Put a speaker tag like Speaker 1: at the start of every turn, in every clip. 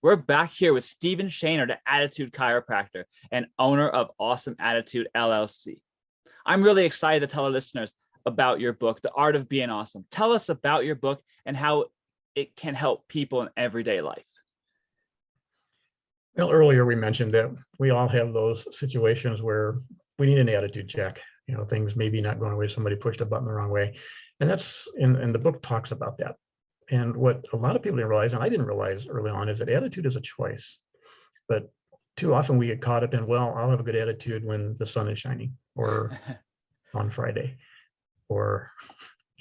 Speaker 1: We're back here with Stephen Shaner, the Attitude Chiropractor and owner of Awesome Attitude LLC. I'm really excited to tell our listeners about your book, The Art of Being Awesome. Tell us about your book and how it can help people in everyday life.
Speaker 2: Well, earlier we mentioned that we all have those situations where we need an attitude check. You know, things maybe not going away, somebody pushed a button the wrong way. And that's, and the book talks about that. And what a lot of people didn't realize, and I didn't realize early on, is that attitude is a choice. But too often we get caught up in, well, I'll have a good attitude when the sun is shining, or on Friday, or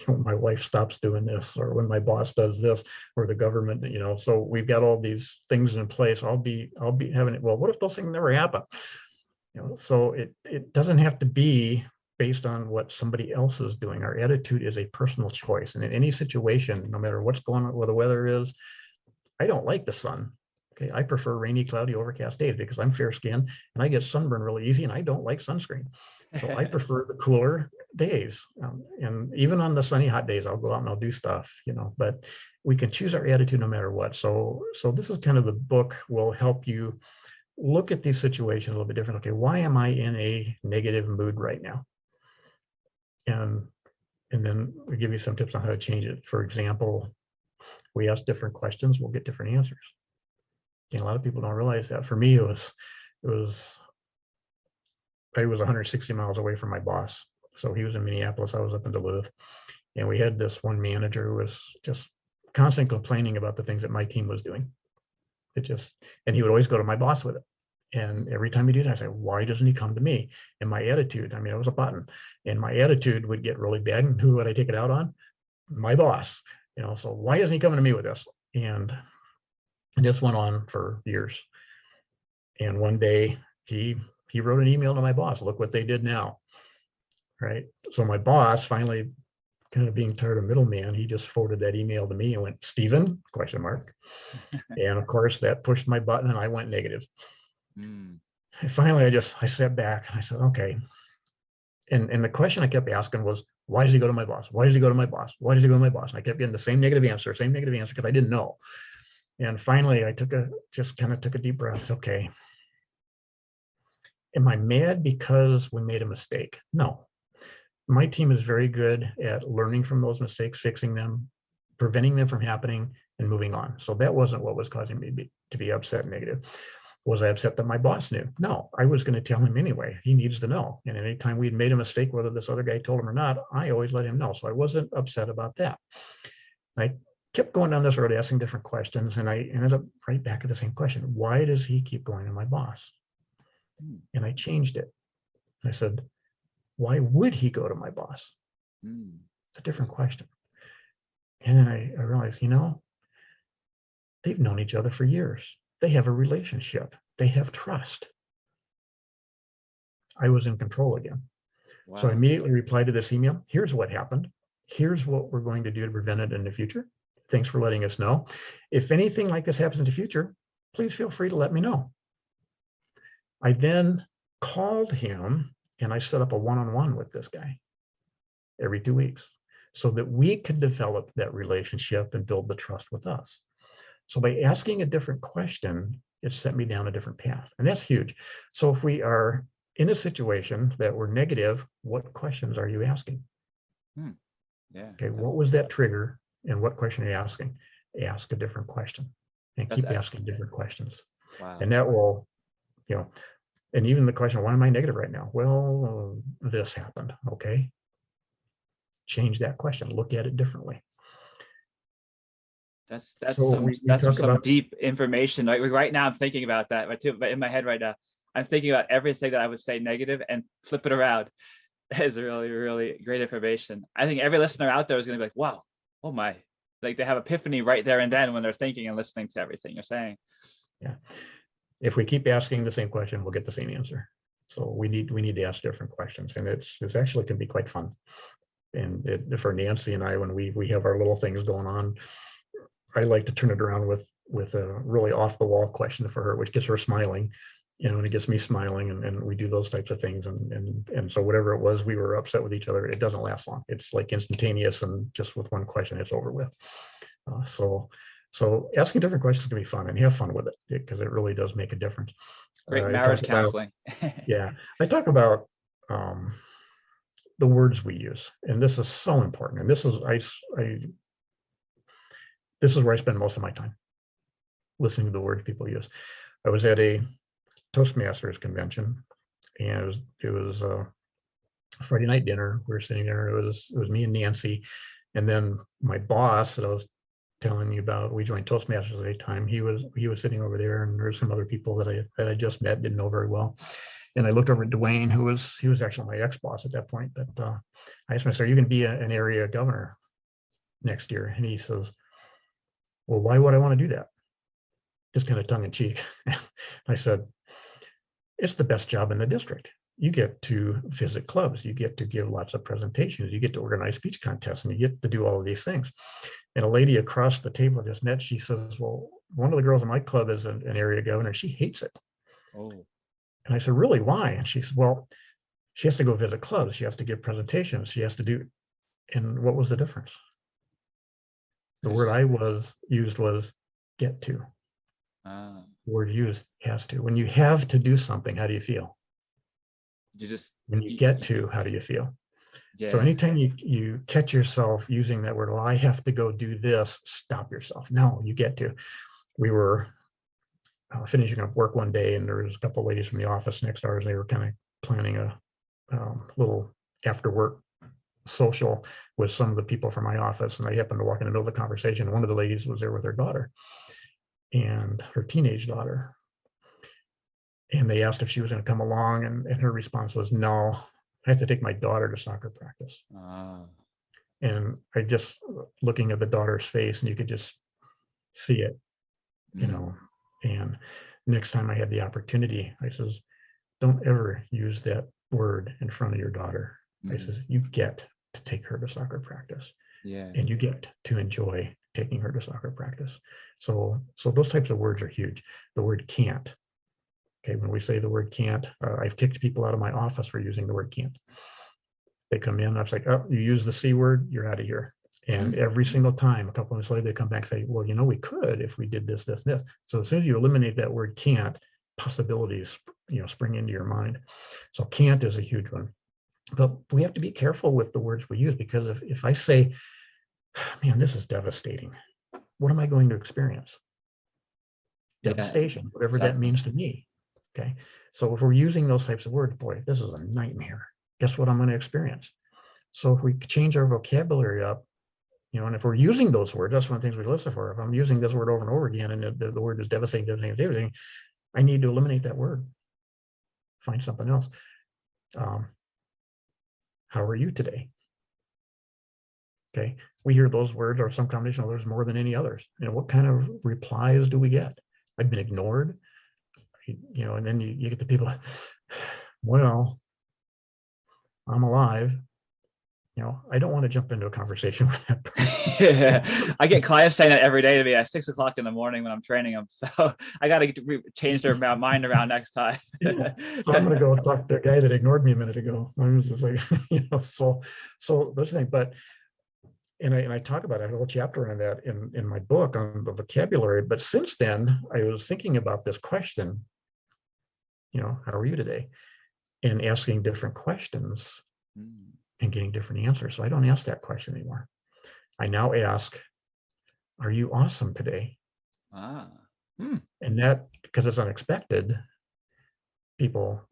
Speaker 2: my wife stops doing this, or when my boss does this, or the government, so we've got all these things in place. I'll be having it. Well, what if those things never happen? So it doesn't have to be based on what somebody else is doing. Our attitude is a personal choice. And in any situation, no matter what's going on, what the weather is, I don't like the sun. Okay, I prefer rainy, cloudy, overcast days because I'm fair skinned and I get sunburned really easy and I don't like sunscreen. So I prefer the cooler days. And even on the sunny, hot days, I'll go out and I'll do stuff, but we can choose our attitude no matter what. So this is kind of the book will help you look at these situations a little bit different. Okay, why am I in a negative mood right now? And then we give you some tips on how to change it. For example, we ask different questions, we'll get different answers. And a lot of people don't realize that. For me, I was 160 miles away from my boss. So he was in Minneapolis, I was up in Duluth. And we had this one manager who was just constantly complaining about the things that my team was doing. And he would always go to my boss with it. And every time he did, I said, why doesn't he come to me? And my attitude, it was a button. And my attitude would get really bad. And who would I take it out on? My boss. So why isn't he coming to me with this? And this went on for years. And one day he wrote an email to my boss. Look what they did now. Right. So my boss finally, kind of being tired of middleman, he just forwarded that email to me and went, Stephen, ? And of course that pushed my button and I went negative. And finally I sat back and I said, okay. And the question I kept asking was, why does he go to my boss? Why does he go to my boss? Why does he go to my boss? And I kept getting the same negative answer because I didn't know. And finally I took a deep breath. Okay. Am I mad because we made a mistake? No. My team is very good at learning from those mistakes, fixing them, preventing them from happening, and moving on. So that wasn't what was causing me to be upset and negative. Was I upset that my boss knew? No, I was going to tell him anyway. He needs to know. And anytime we'd made a mistake, whether this other guy told him or not, I always let him know. So I wasn't upset about that. I kept going down this road, asking different questions, and I ended up right back at the same question. Why does he keep going to my boss? And I changed it. I said, why would he go to my boss? It's a different question. And then I realized, they've known each other for years. They have a relationship. They have trust. I was in control again. Wow. So I immediately replied to this email. Here's what happened. Here's what we're going to do to prevent it in the future. Thanks for letting us know. If anything like this happens in the future, please feel free to let me know. I then called him and I set up a one-on-one with this guy every 2 weeks so that we could develop that relationship and build the trust with us. So by asking a different question, it set me down a different path. And that's huge. So if we are in a situation that we're negative, what questions are you asking?
Speaker 1: Yeah.
Speaker 2: Okay, what was that trigger and what question are you asking? Ask a different question and keep asking different questions.
Speaker 1: Wow.
Speaker 2: And that will, and even the question, why am I negative right now? Well, this happened. Okay. Change that question. Look at it differently.
Speaker 1: That's some deep information. Right now, I'm thinking about that. Right too, but in my head right now, I'm thinking about everything that I would say negative and flip it around. That is really, really great information. I think every listener out there is going to be like, "Wow, oh my!" Like they have epiphany right there and then when they're thinking and listening to everything you're saying. Yeah.
Speaker 2: If we keep asking the same question, we'll get the same answer. So we need to ask different questions, and it's actually can be quite fun. And for Nancy and I, when we have our little things going on, I like to turn it around with a really off the wall question for her, which gets her smiling, and it gets me smiling, and we do those types of things. And so whatever it was, we were upset with each other. It doesn't last long. It's like instantaneous, and just with one question, it's over with. So So asking different questions can be fun, and have fun with it, because it really does make a difference.
Speaker 1: Great
Speaker 2: I
Speaker 1: marriage
Speaker 2: talk about,
Speaker 1: counseling.
Speaker 2: yeah, I talk about the words we use, and this is so important. And this is this is where I spend most of my time, listening to the words people use. I was at a Toastmasters convention, and it was a Friday night dinner. We were sitting there. It was me and Nancy, and then my boss that I was telling you about, we joined Toastmasters at a time. He was sitting over there, and there were some other people that I just met, didn't know very well. And I looked over at Dwayne, he was actually my ex-boss at that point. But I asked him, I said, "Are you going to be an area governor next year?" And he says, "Well, why would I want to do that?" Just kind of tongue in cheek. I said, "It's the best job in the district. You get to visit clubs, you get to give lots of presentations, you get to organize speech contests, and you get to do all of these things." And a lady across the table I just met, she says, "Well, one of the girls in my club is an area governor. She hates it."
Speaker 1: Oh.
Speaker 2: And I said, "Really, why?" And she said, "Well, she has to go visit clubs, she has to give presentations, she has to do." And what was the difference? The word I used was get to. The word used has to. When you have to do something, how do you feel? When you get to, how do you feel? Yeah. So anytime you catch yourself using that word, "Well, I have to go do this," stop yourself. No, you get to. We were finishing up work one day, and there was a couple of ladies from the office next to ours. They were kind of planning a little after work social with some of the people from my office, and I happened to walk in the middle of the conversation. One of the ladies was there with her daughter, and her teenage daughter, and they asked if she was going to come along, and her response was, "No, I have to take my daughter to soccer practice." And I just, looking at the daughter's face, and you could just see it, you know. And next time I had the opportunity, I says, "Don't ever use that word in front of your daughter." I says, "You get to take her to soccer practice, and you get to enjoy taking her to soccer practice." So those types of words are huge. The word can't. Okay, when we say the word can't, I've kicked people out of my office for using the word can't. They come in, I was like, "Oh, you use the C word, you're out of here." And every single time, a couple of minutes later, they come back and say, "Well, we could if we did this, this, and this." So as soon as you eliminate that word can't, possibilities, spring into your mind. So can't is a huge one. But we have to be careful with the words we use, because if I say, "Man, this is devastating," what am I going to experience? Devastation, whatever that means to me. Okay. So if we're using those types of words, boy, this is a nightmare. Guess what I'm going to experience? So if we change our vocabulary up, and if we're using those words, that's one of the things we listen for. If I'm using this word over and over again, and the word is devastating, I need to eliminate that word. Find something else. How are you today? Okay. We hear those words or some combination of those more than any others. What kind of replies do we get? I've been ignored. And then you get the people, "Well, I'm alive." I don't want to jump into a conversation with that person.
Speaker 1: I get clients saying that every day to me at 6 o'clock in the morning when I'm training them. So I got to change their mind around next time.
Speaker 2: Yeah. So I'm going to go talk to a guy that ignored me a minute ago. I was just like, so those things. But and I talk about it, I have a whole chapter on that in my book on the vocabulary. But since then, I was thinking about this question, "How are you today?" and asking different questions and getting different answers. So I don't ask that question anymore. I now ask, "Are you awesome today?" And that, because it's unexpected, people,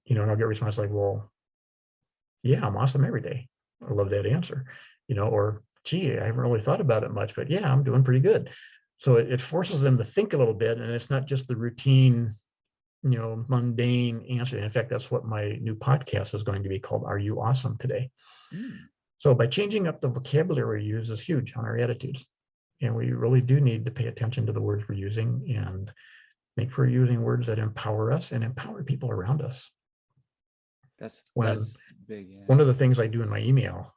Speaker 2: and I'll get responses like, "Well, yeah, I'm awesome every day." I love that answer. Or, "Gee, I haven't really thought about it much, but yeah, I'm doing pretty good." So it forces them to think a little bit, and it's not just the routine, mundane answer. In fact, that's what my new podcast is going to be called, "Are You Awesome Today?" So by changing up the vocabulary we use is huge on our attitudes. And we really do need to pay attention to the words we're using and make sure we're using words that empower us and empower people around us.
Speaker 1: That's big. Yeah.
Speaker 2: One of the things I do in my email,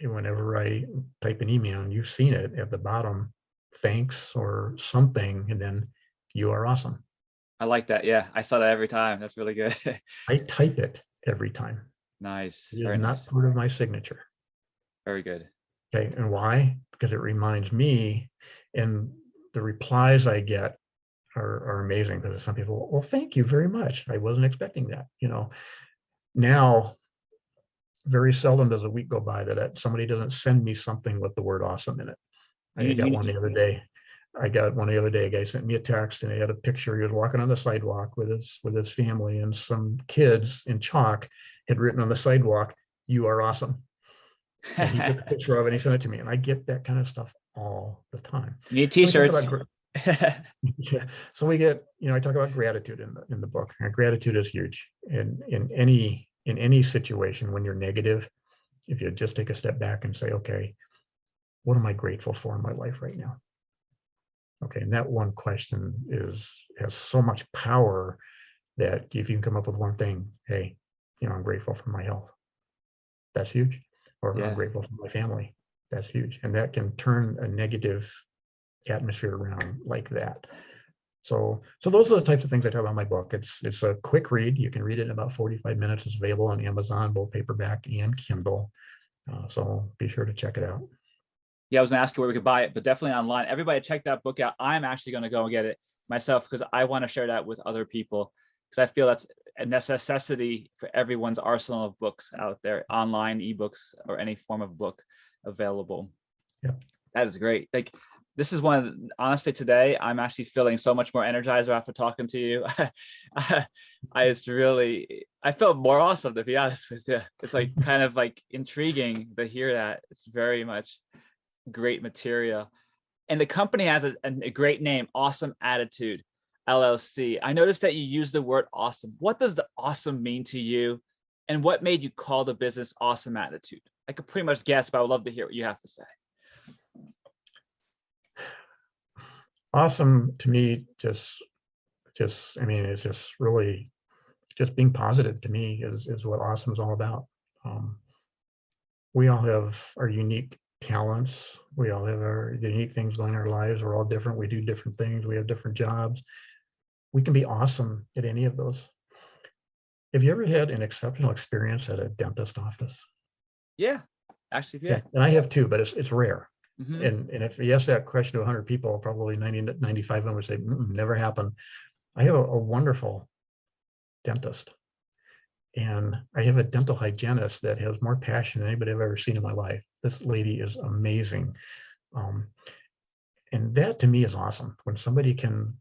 Speaker 2: whenever I type an email, and you've seen it at the bottom, thanks or something, and then "You are awesome."
Speaker 1: I like that. Yeah, I saw that every time. That's really good.
Speaker 2: I type it every time.
Speaker 1: Nice.
Speaker 2: It is not part of my signature.
Speaker 1: Very good.
Speaker 2: Okay, and why? Because it reminds me, And the replies I get are amazing, because some people, well, thank you very much. I wasn't expecting that. Now, very seldom does a week go by that somebody doesn't send me something with the word awesome in it. I got one the other day. A guy sent me a text, and he had a picture. He was walking on the sidewalk with his family, and some kids in chalk had written on the sidewalk, "You are awesome." And he took a picture of it and he sent it to me. And I get that kind of stuff all the time.
Speaker 1: Need t-shirts.
Speaker 2: Yeah. So we get, I talk about gratitude in the book. And gratitude is huge. And in any situation when you're negative, if you just take a step back and say, okay, what am I grateful for in my life right now? Okay, and that one question has so much power that if you can come up with one thing, hey, I'm grateful for my health. That's huge. Or I'm grateful for my family. That's huge. And that can turn a negative atmosphere around like that. So those are the types of things I talk about in my book. It's a quick read. You can read it in about 45 minutes. It's available on Amazon, both paperback and Kindle. So be sure to check it out.
Speaker 1: Yeah, I was gonna ask you where we could buy it, but definitely online. Everybody check that book out. I'm actually gonna go and get it myself because I want to share that with other people, because I feel that's a necessity for everyone's arsenal of books out there, online, ebooks, or any form of book available.
Speaker 2: Yeah,
Speaker 1: that is great. Like, this is honestly, today I'm actually feeling so much more energized after talking to you. I felt more awesome, to be honest with you. It's like kind of like intriguing to hear that. It's very much great material. And the company has a great name, Awesome Attitude LLC. I noticed that you use the word awesome. What does the awesome mean to you? And what made you call the business Awesome Attitude? I could pretty much guess, but I would love to hear what you have to say.
Speaker 2: Awesome to me, it's just really just being positive to me is what awesome is all about. We all have our unique talents. We all have our unique things going in our lives. We're all different. We do different things. We have different jobs. We can be awesome at any of those. Have you ever had an exceptional experience at a dentist office?
Speaker 1: Yeah, actually, yeah.
Speaker 2: And I have too, but it's rare.
Speaker 1: Mm-hmm.
Speaker 2: And if you ask that question to 100 people, probably 95 of them would say, never happened. I have a wonderful dentist. And I have a dental hygienist that has more passion than anybody I've ever seen in my life. This lady is amazing. And that to me is awesome. When somebody can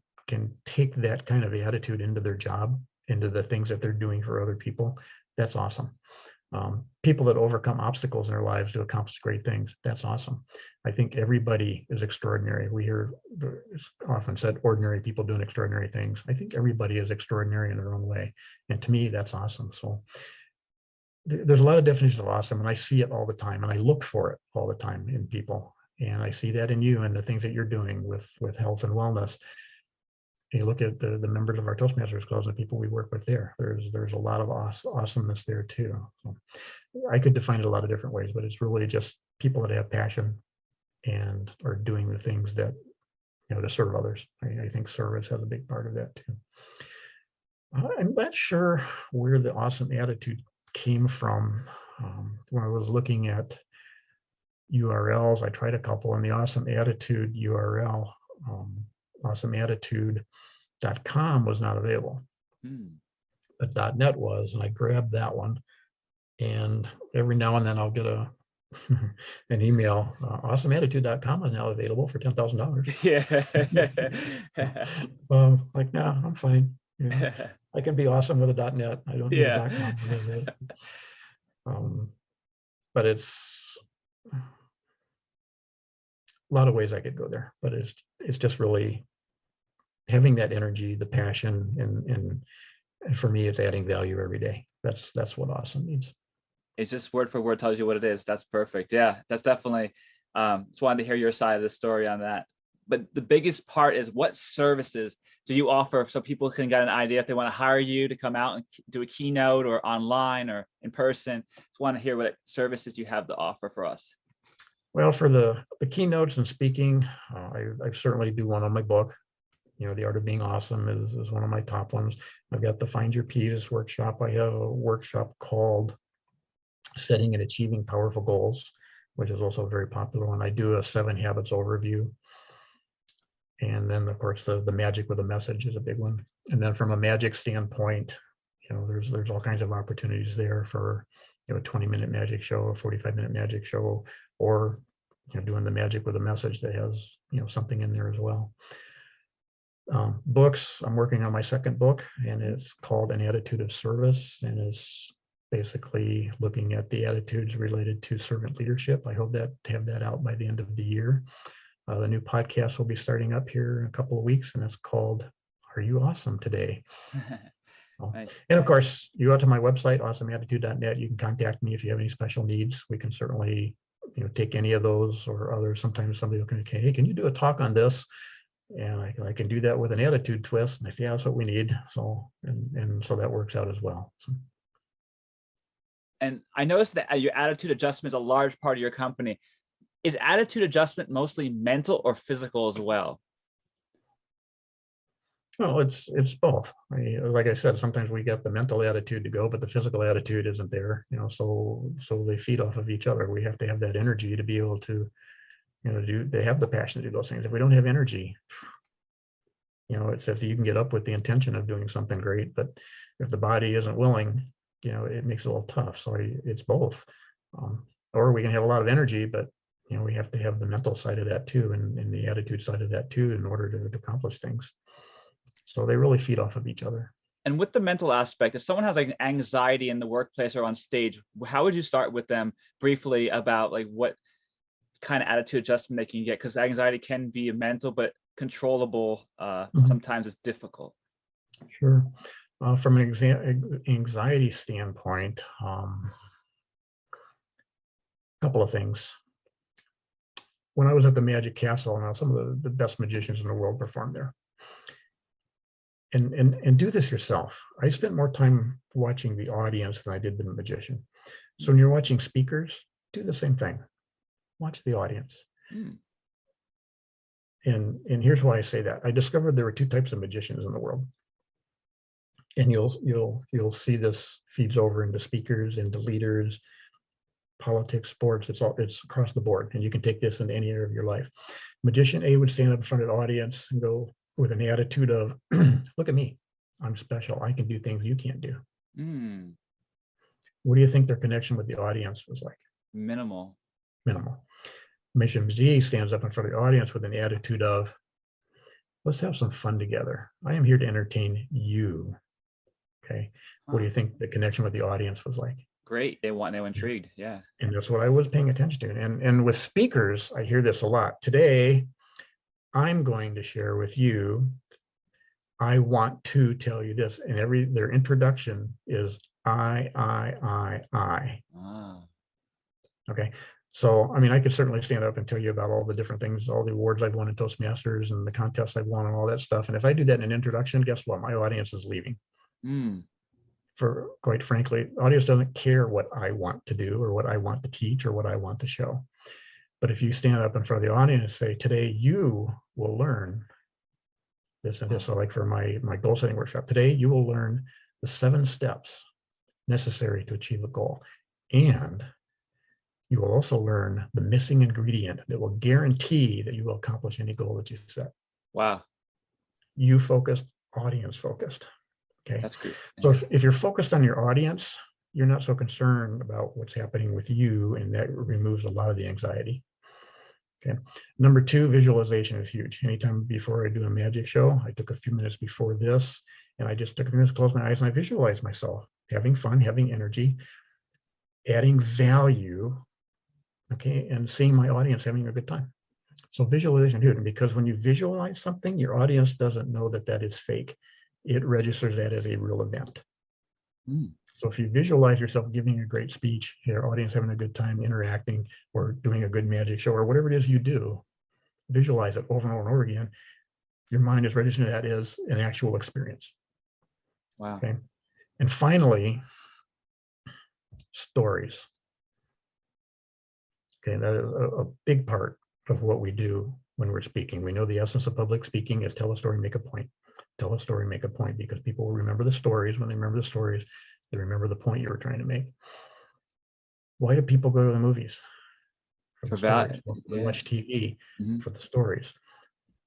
Speaker 2: take that kind of attitude into their job, into the things that they're doing for other people, that's awesome. People that overcome obstacles in their lives to accomplish great things, that's awesome. I think everybody is extraordinary. We hear it's often said ordinary people doing extraordinary things. I think everybody is extraordinary in their own way. And to me, that's awesome. So there's a lot of definitions of awesome, and I see it all the time, and I look for it all the time in people. And I see that in you and the things that you're doing with health and wellness. You look at the members of our Toastmasters clubs and the people we work with there. There's a lot of awesomeness there too. So I could define it a lot of different ways, but it's really just people that have passion and are doing the things that, to serve others. I think service has a big part of that too. I'm not sure where the awesome attitude came from. When I was looking at URLs, I tried a couple, and the awesome attitude URL, awesomeattitude.com was not available, but .net was, and I grabbed that one. And every now and then I'll get an email. Awesomeattitude.com is now available for $10,000.
Speaker 1: Yeah.
Speaker 2: Like, no, I'm fine. I can be awesome with a .net. I don't need a .com. But it's a lot of ways I could go there. But it's just really having that energy, the passion, and for me, it's adding value every day. That's what awesome means.
Speaker 1: It's just word for word tells you what it is. That's perfect. Yeah, that's definitely. Just wanted to hear your side of the story on that. But the biggest part is, what services do you offer so people can get an idea if they want to hire you to come out and do a keynote, or online or in person? Just want to hear what services you have to offer for us.
Speaker 2: Well, for the keynotes and speaking, I certainly do one on my book. The Art of Being Awesome is one of my top ones. I've got the Find Your Peace workshop. I have a workshop called Setting and Achieving Powerful Goals, which is also a very popular one. I do a 7 habits overview. And then of course the magic with a message is a big one. And then from a magic standpoint, there's all kinds of opportunities there for a 20-minute magic show, a 45-minute magic show, or doing the magic with a message that has something in there as well. Books, I'm working on my second book, and it's called An Attitude of Service, and it's basically looking at the attitudes related to servant leadership. I hope to have that out by the end of the year. The new podcast will be starting up here in a couple of weeks, and it's called Are You Awesome Today? Nice. And of course, you go to my website, awesomeattitude.net. You can contact me if you have any special needs. We can certainly take any of those or others. Sometimes somebody will say, hey, can you do a talk on this? And I can do that with an attitude twist. And I say, yeah, that's what we need. So, and so that works out as well. So.
Speaker 1: And I noticed that your attitude adjustment is a large part of your company. Is attitude adjustment mostly mental or physical as well?
Speaker 2: No, it's both. Like I said, sometimes we get the mental attitude to go, but the physical attitude isn't there. So they feed off of each other. We have to have that energy to be able to, they have the passion to do those things. If we don't have energy, it's if you can get up with the intention of doing something great, but if the body isn't willing, it makes it a little tough. So it's both. Or we can have a lot of energy, but we have to have the mental side of that too, and the attitude side of that too, in order to accomplish things. So they really feed off of each other. And
Speaker 1: with the mental aspect, if someone has like anxiety in the workplace or on stage, how would you start with them briefly about like what kind of attitude adjustment they can get? Because anxiety can be mental, but controllable. Sometimes it's difficult.
Speaker 2: Sure. From an anxiety standpoint, a couple of things. When I was at the Magic Castle, now some of the best magicians in the world performed there. And do this yourself. I spent more time watching the audience than I did the magician. So when you're watching speakers, do the same thing. Watch the audience. And here's why I say that. I discovered there were two types of magicians in the world. And you'll see this feeds over into speakers, into leaders, politics, sports. It's across the board. And you can take this into any area of your life. Magician A would stand up in front of the audience and go with an attitude of, look at me, I'm special. I can do things you can't do. What do you think their connection with the audience was like?
Speaker 1: Minimal.
Speaker 2: Magician Z stands up in front of the audience with an attitude of, let's have some fun together. I am here to entertain you. Okay. What do you think the connection with the audience was like?
Speaker 1: Great. They were intrigued. Yeah.
Speaker 2: And that's what I was paying attention to. And with speakers, I hear this a lot. Today, I'm going to share with you, I want to tell you this. And their introduction is I. Okay. So, I could certainly stand up and tell you about all the different things, all the awards I've won in Toastmasters and the contests I've won and all that stuff. And if I do that in an introduction, guess what? My audience is leaving. For quite frankly, the audience doesn't care what I want to do or what I want to teach or what I want to show. But if you stand up in front of the audience and say, today you will learn this and this. So like for my goal setting workshop, today you will learn the 7 steps necessary to achieve a goal. And you will also learn the missing ingredient that will guarantee that you will accomplish any goal that you set.
Speaker 1: Wow.
Speaker 2: You focused, audience focused. Okay.
Speaker 1: That's great.
Speaker 2: So if you're focused on your audience, you're not so concerned about what's happening with you, and that removes a lot of the anxiety. Okay. Number 2, visualization is huge. Anytime before I do a magic show, I took a few minutes before this, and I just took a few minutes to close my eyes and I visualized myself having fun, having energy, adding value, okay, and seeing my audience having a good time. So visualization is huge, because when you visualize something, your audience doesn't know that that is fake. It registers that as a real event. So if you visualize yourself giving a great speech, your audience having a good time interacting or doing a good magic show or whatever it is you do, visualize it over and over and over again. Your mind is registering that as an actual experience.
Speaker 1: Wow.
Speaker 2: Okay. And finally, stories. Okay, that is a big part of what we do when we're speaking. We know the essence of public speaking is tell a story, make a point. Tell a story, make a point, because people will remember the stories. When they remember the stories, they remember the point you were trying to make. Why do people go to the movies? For the stories. They watch TV for the stories.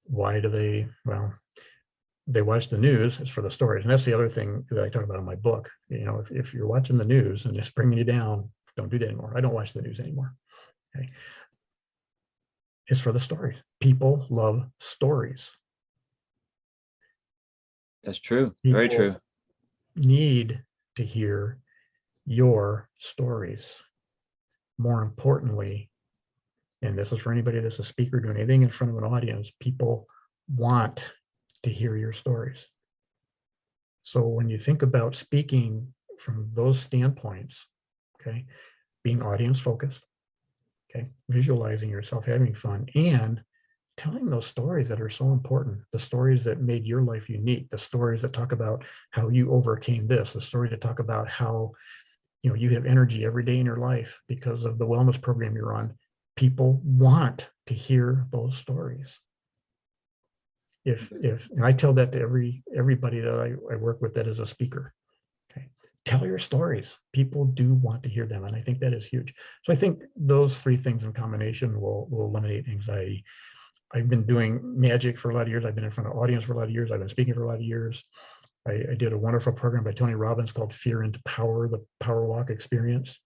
Speaker 2: Why do they? Well, they watch the news. It's for the stories. And that's the other thing that I talk about in my book. If you're watching the news and it's bringing you down, don't do that anymore. I don't watch the news anymore. Okay. It's for the stories. People love stories.
Speaker 1: That's true.
Speaker 2: People
Speaker 1: Very true.
Speaker 2: need to hear your stories. More importantly, and this is for anybody that's a speaker doing anything in front of an audience, people want to hear your stories. So when you think about speaking from those standpoints, okay, being audience focused, okay, visualizing yourself having fun, and telling those stories that are so important, the stories that made your life unique, the stories that talk about how you overcame this, the story that talk about how you have energy every day in your life because of the wellness program you're on. People want to hear those stories. And I tell that to everybody that I work with that is a speaker. Okay, tell your stories. People do want to hear them, and I think that is huge. So I think those three things in combination will eliminate anxiety. I've been doing magic for a lot of years. I've been in front of audience for a lot of years. I've been speaking for a lot of years. I did a wonderful program by Tony Robbins called Fear into Power, the Firewalk experience,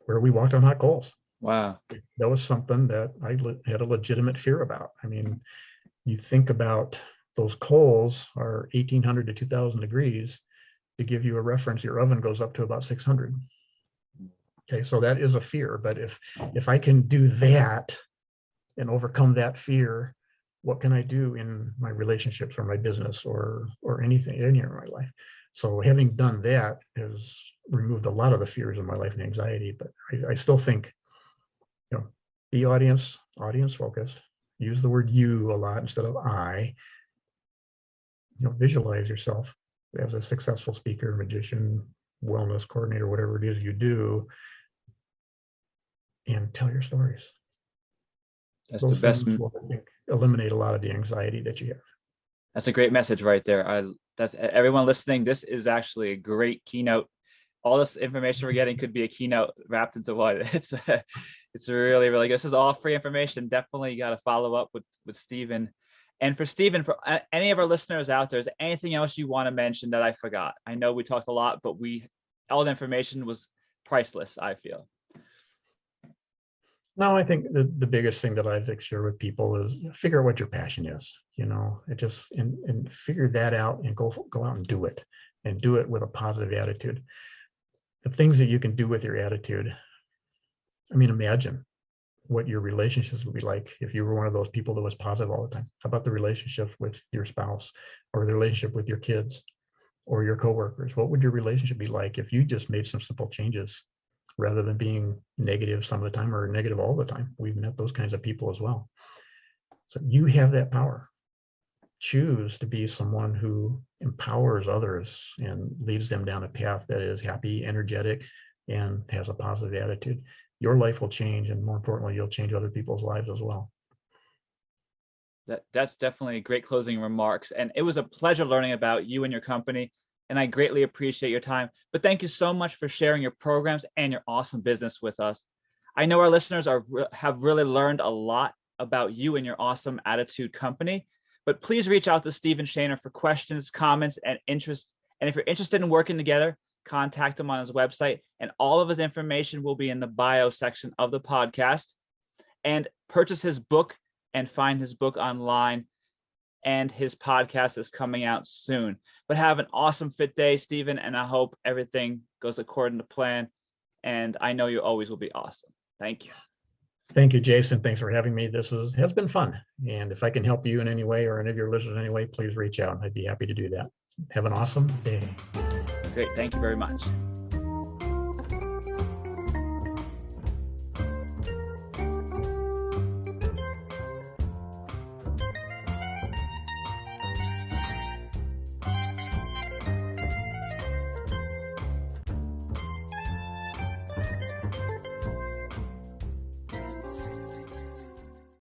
Speaker 2: where we walked on hot coals.
Speaker 1: Wow.
Speaker 2: That was something that I had a legitimate fear about. I mean, you think about those coals are 1800 to 2000 degrees. To give you a reference, your oven goes up to about 600. Okay, so that is a fear. But if I can do that and overcome that fear, what can I do in my relationships or my business or anything in my life? So having done that has removed a lot of the fears in my life and anxiety. But I still think, be audience focused. Use the word you a lot instead of I. Visualize yourself as a successful speaker, magician, wellness coordinator, whatever it is you do, and tell your stories.
Speaker 1: That's
Speaker 2: Those
Speaker 1: the best.
Speaker 2: will, I think, eliminate a lot of the anxiety that you have.
Speaker 1: That's a great message right there. That's everyone listening. This is actually a great keynote. All this information we're getting could be a keynote wrapped into one. It's really, really good. This is all free information. Definitely got to follow up with Stephen. And for Stephen, for any of our listeners out there, is there anything else you want to mention that I forgot? I know we talked a lot, but all the information was priceless, I feel.
Speaker 2: No, I think the biggest thing that I'd like to share with people is figure out what your passion is, and figure that out and go out and do it with a positive attitude. The things that you can do with your attitude. I mean, imagine what your relationships would be like if you were one of those people that was positive all the time. How about the relationship with your spouse or the relationship with your kids or your coworkers? What would your relationship be like if you just made some simple changes rather than being negative some of the time or negative all the time? We've met those kinds of people as well. So you have that power. Choose to be someone who empowers others and leads them down a path that is happy, energetic, and has a positive attitude. Your life will change, and more importantly, you'll change other people's lives as well.
Speaker 1: That's definitely great closing remarks. And it was a pleasure learning about you and your company. And I greatly appreciate your time. But thank you so much for sharing your programs and your awesome business with us. I know our listeners have really learned a lot about you and your awesome attitude company. But please reach out to Stephen Shaner for questions, comments, and interest. And if you're interested in working together, contact him on his website. And all of his information will be in the bio section of the podcast. And purchase his book and find his book online. And his podcast is coming out soon. But have an awesome fit day, Stephen, and I hope everything goes according to plan. And I know you always will be awesome. Thank you.
Speaker 2: Thank you, Jason. Thanks for having me. This has been fun. And if I can help you in any way or any of your listeners in any way, please reach out. I'd be happy to do that. Have an awesome day.
Speaker 1: Great. Thank you very much.